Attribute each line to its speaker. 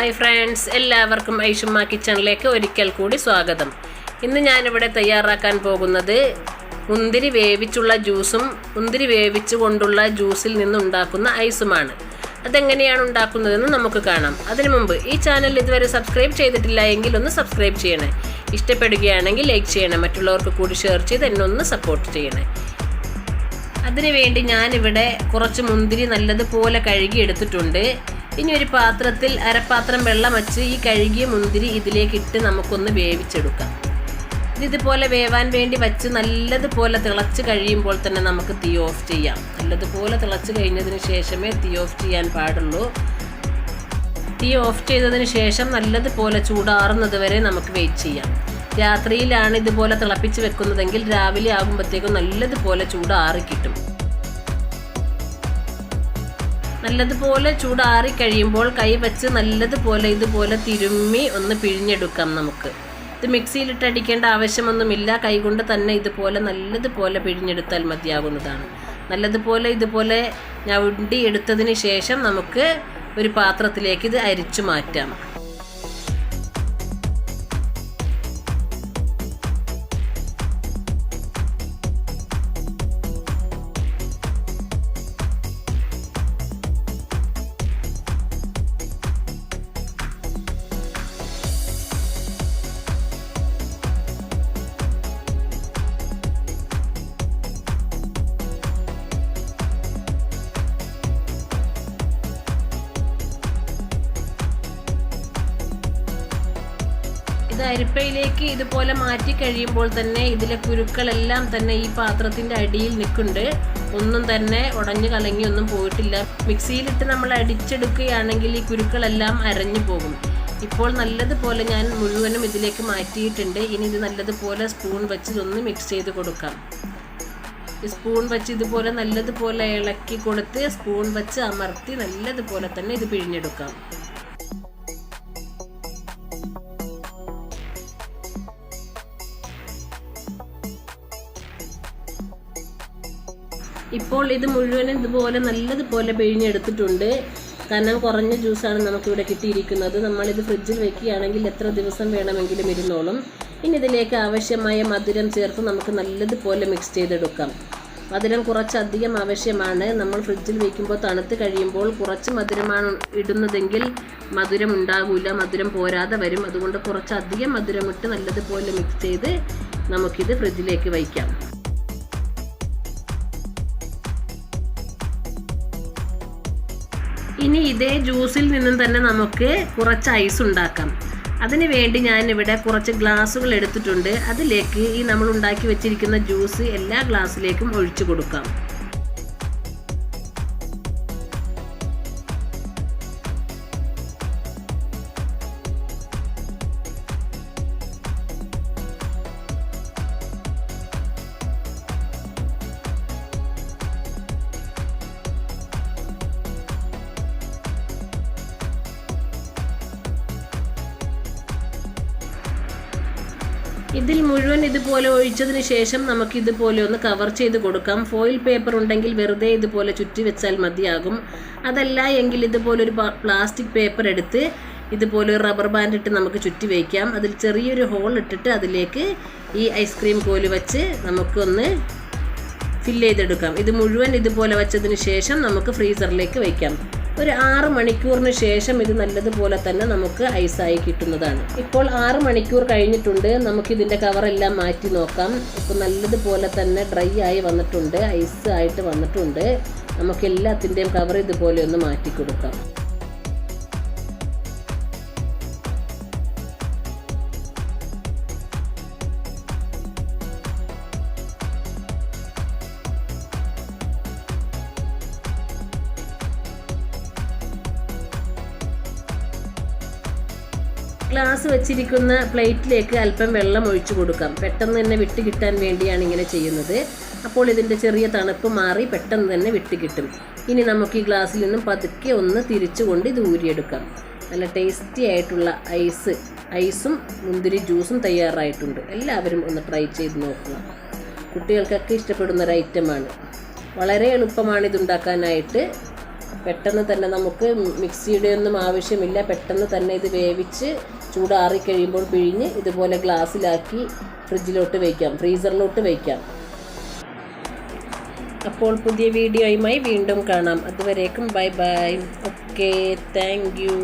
Speaker 1: Hi friends, എല്ലാവർക്കും ഐഷുമ്മ കിച്ചണിലേക്ക് ഒരിക്കൽ കൂടി സ്വാഗതം. ഇന്ന് ഞാനിവിടെ തയ്യാറാക്കാൻ പോകുന്നത് മുന്തിരി വേവിച്ചുള്ള ജ്യൂസും മുന്തിരി വേവിച്ചു കൊണ്ടുള്ള ജ്യൂസിൽ നിന്നുണ്ടാക്കുന്ന ഐസുമാണ്. അതെങ്ങനെയാണ് ഉണ്ടാക്കുന്നതെന്ന് നമുക്ക് കാണാം. അതിനു മുമ്പ് ഈ ചാനൽ ഇതുവരെ സബ്സ്ക്രൈബ് ചെയ്തിട്ടില്ല എങ്കിൽ ഒന്ന് സബ്സ്ക്രൈബ് ചെയ്യണേ. ഇഷ്ടപ്പെടുകയാണെങ്കിൽ ലൈക്ക് ചെയ്യണേ. മറ്റുള്ളവർക്ക് കൂടി ഷെയർ ചെയ്ത് എന്നെ ഒന്ന് സപ്പോർട്ട് ചെയ്യണേ. അതിനുവേണ്ടി ഞാനിവിടെ കുറച്ച് മുന്തിരി നല്ലതുപോലെ കഴുകി എടുത്തിട്ടുണ്ട്. ഇനി ഒരു പാത്രത്തിൽ അരപ്പാത്രം വെള്ളം വച്ച് ഈ കഴുകിയ മുന്തിരി ഇതിലേക്കിട്ട് നമുക്കൊന്ന് വേവിച്ചെടുക്കാം. ഇതുപോലെ വേവാൻ വേണ്ടി വച്ച് നല്ലതുപോലെ തിളച്ച് കഴിയുമ്പോൾ തന്നെ നമുക്ക് തീ ഓഫ് ചെയ്യാം. നല്ലതുപോലെ തിളച്ച് കഴിഞ്ഞതിന് ശേഷമേ തീ ഓഫ് ചെയ്യാൻ പാടുള്ളൂ. തീ ഓഫ് ചെയ്തതിന് ശേഷം നല്ലതുപോലെ ചൂടാറുന്നത് വരെ നമുക്ക് വെയിറ്റ് ചെയ്യാം. രാത്രിയിലാണ് ഇതുപോലെ തിളപ്പിച്ച് വെക്കുന്നതെങ്കിൽ രാവിലെ ആകുമ്പോഴത്തേക്കും നല്ലതുപോലെ ചൂടാറി കിട്ടും. നല്ലതുപോലെ ചൂടാറി കഴിയുമ്പോൾ കൈ വെച്ച് നല്ലതുപോലെ ഇതുപോലെ തിരുമ്മി ഒന്ന് പിഴിഞ്ഞെടുക്കാം. നമുക്ക് ഇത് മിക്സിയിലിട്ട് അടിക്കേണ്ട ആവശ്യമൊന്നുമില്ല. കൈകൊണ്ട് തന്നെ ഇതുപോലെ നല്ലതുപോലെ പിഴിഞ്ഞെടുത്താൽ മതിയാകുന്നതാണ്. നല്ലതുപോലെ ഇതുപോലെ ഞവണ്ടി എടുത്തതിന് ശേഷം നമുക്ക് ഒരു പാത്രത്തിലേക്ക് ഇത് അരിച്ചു മാറ്റാം. ഇത് അരിപ്പയിലേക്ക് ഇതുപോലെ മാറ്റി കഴിയുമ്പോൾ തന്നെ ഇതിലെ കുരുക്കളെല്ലാം തന്നെ ഈ പാത്രത്തിൻ്റെ അടിയിൽ നിൽക്കുന്നുണ്ട്. ഒന്നും തന്നെ ഉടഞ്ഞു കലങ്ങി ഒന്നും പോയിട്ടില്ല. മിക്സിയിലിട്ട് നമ്മൾ അടിച്ചെടുക്കുകയാണെങ്കിൽ ഈ കുരുക്കളെല്ലാം അരഞ്ഞു പോകും. ഇപ്പോൾ നല്ലതുപോലെ ഞാൻ മുഴുവനും ഇതിലേക്ക് മാറ്റിയിട്ടുണ്ട്. ഇനി ഇത് നല്ലതുപോലെ സ്പൂൺ വെച്ച് ഇതൊന്ന് മിക്സ് ചെയ്ത് കൊടുക്കാം. സ്പൂൺ വെച്ച് ഇതുപോലെ നല്ലതുപോലെ ഇളക്കി കൊടുത്ത് സ്പൂൺ വെച്ച് അമർത്തി നല്ലതുപോലെ തന്നെ ഇത് പിഴിഞ്ഞെടുക്കാം. ഇപ്പോൾ ഇത് മുഴുവനും ഇതുപോലെ നല്ലതുപോലെ പിഴിഞ്ഞെടുത്തിട്ടുണ്ട്. കനം കുറഞ്ഞ ജ്യൂസാണ് നമുക്കിവിടെ കിട്ടിയിരിക്കുന്നത്. നമ്മളിത് ഫ്രിഡ്ജിൽ വെക്കുകയാണെങ്കിൽ എത്ര ദിവസം വേണമെങ്കിലും ഇരുന്നോളും. ഇനി ഇതിലേക്ക് ആവശ്യമായ മധുരം ചേർത്ത് നമുക്ക് നല്ലതുപോലെ മിക്സ് ചെയ്തെടുക്കാം. മധുരം കുറച്ചധികം ആവശ്യമാണ്. നമ്മൾ ഫ്രിഡ്ജിൽ വയ്ക്കുമ്പോൾ തണുത്ത് കഴിയുമ്പോൾ കുറച്ച് മധുരമാണ് ഇടുന്നതെങ്കിൽ മധുരം ഉണ്ടാകില്ല, മധുരം പോരാതെ വരും. അതുകൊണ്ട് കുറച്ചധികം മധുരമിട്ട് നല്ലതുപോലെ മിക്സ് ചെയ്ത് നമുക്കിത് ഫ്രിഡ്ജിലേക്ക് വയ്ക്കാം. ഇനി ഇതേ ജ്യൂസിൽ നിന്നും തന്നെ നമുക്ക് കുറച്ച് ഐസ് ഉണ്ടാക്കാം. അതിന് വേണ്ടി ഞാനിവിടെ കുറച്ച് ഗ്ലാസ്സുകൾ എടുത്തിട്ടുണ്ട്. അതിലേക്ക് ഈ നമ്മൾ ഉണ്ടാക്കി വെച്ചിരിക്കുന്ന ജ്യൂസ് എല്ലാ ഗ്ലാസ്സിലേക്കും ഒഴിച്ചു കൊടുക്കാം. ഇതിൽ മുഴുവൻ ഇതുപോലെ ഒഴിച്ചതിന് ശേഷം നമുക്ക് ഇതുപോലെ ഒന്ന് കവർ ചെയ്ത് കൊടുക്കാം. ഫോയിൽ പേപ്പർ ഉണ്ടെങ്കിൽ വെറുതെ ഇതുപോലെ ചുറ്റി വെച്ചാൽ മതിയാകും. അതല്ല എങ്കിൽ ഇതുപോലെ ഒരു പ്ലാസ്റ്റിക് പേപ്പർ എടുത്ത് ഇതുപോലെ ഒരു റബ്ബർ ബാൻഡ് ഇട്ട് നമുക്ക് ചുറ്റി വയ്ക്കാം. അതിൽ ചെറിയൊരു ഹോൾ ഇട്ടിട്ട് അതിലേക്ക് ഈ ഐസ്ക്രീം കോല് വെച്ച് നമുക്കൊന്ന് ഫില്ല് ചെയ്തെടുക്കാം. ഇത് മുഴുവൻ ഇതുപോലെ വെച്ചതിന് ശേഷം നമുക്ക് ഫ്രീസറിലേക്ക് വയ്ക്കാം. ഒരു 6 മണിക്കൂറിന് ശേഷം ഇത് നല്ലതുപോലെ തന്നെ നമുക്ക് ഐസായി കിട്ടുന്നതാണ്. ഇപ്പോൾ 6 മണിക്കൂർ കഴിഞ്ഞിട്ടുണ്ട്. നമുക്കിതിൻ്റെ കവറെല്ലാം മാറ്റി നോക്കാം. ഇപ്പോൾ നല്ലതുപോലെ തന്നെ ഡ്രൈ ആയി വന്നിട്ടുണ്ട്, ഐസ് ആയിട്ട് വന്നിട്ടുണ്ട്. നമുക്ക് എല്ലാത്തിൻ്റെയും കവർ ഇതുപോലെ ഒന്ന് മാറ്റി കൊടുക്കാം. ഗ്ലാസ് വെച്ചിരിക്കുന്ന പ്ലേറ്റിലേക്ക് അല്പം വെള്ളം ഒഴിച്ചു കൊടുക്കാം. പെട്ടെന്ന് തന്നെ വിട്ട് കിട്ടാൻ വേണ്ടിയാണ് ഇങ്ങനെ ചെയ്യുന്നത്. അപ്പോൾ ഇതിൻ്റെ ചെറിയ തണുപ്പ് മാറി പെട്ടെന്ന് തന്നെ വിട്ട് കിട്ടും. ഇനി നമുക്ക് ഈ ഗ്ലാസ്സിൽ നിന്നും പതുക്കെ ഒന്ന് തിരിച്ചുകൊണ്ട് ഇത് ഊരിയെടുക്കാം. നല്ല ടേസ്റ്റി ആയിട്ടുള്ള ഐസും മുന്തിരി ജ്യൂസും തയ്യാറായിട്ടുണ്ട്. എല്ലാവരും ഒന്ന് ട്രൈ ചെയ്ത് നോക്കുക. കുട്ടികൾക്കൊക്കെ ഇഷ്ടപ്പെടുന്ന ഒരു ഐറ്റമാണ്. വളരെ എളുപ്പമാണ് ഇതുണ്ടാക്കാനായിട്ട്. പെട്ടെന്ന് തന്നെ നമുക്ക് മിക്സിയുടെ ഒന്നും ആവശ്യമില്ല. പെട്ടെന്ന് തന്നെ ഇത് വേവിച്ച് ചൂടാറി കഴിയുമ്പോൾ പിഴിഞ്ഞ് ഇതുപോലെ ഗ്ലാസ്സിലാക്കി ഫ്രിഡ്ജിലോട്ട് വയ്ക്കാം, ഫ്രീസറിലോട്ട് വയ്ക്കാം. അപ്പോൾ പുതിയ വീഡിയോയുമായി വീണ്ടും കാണാം. അതുവരേക്കും bye bye. Okay, thank you.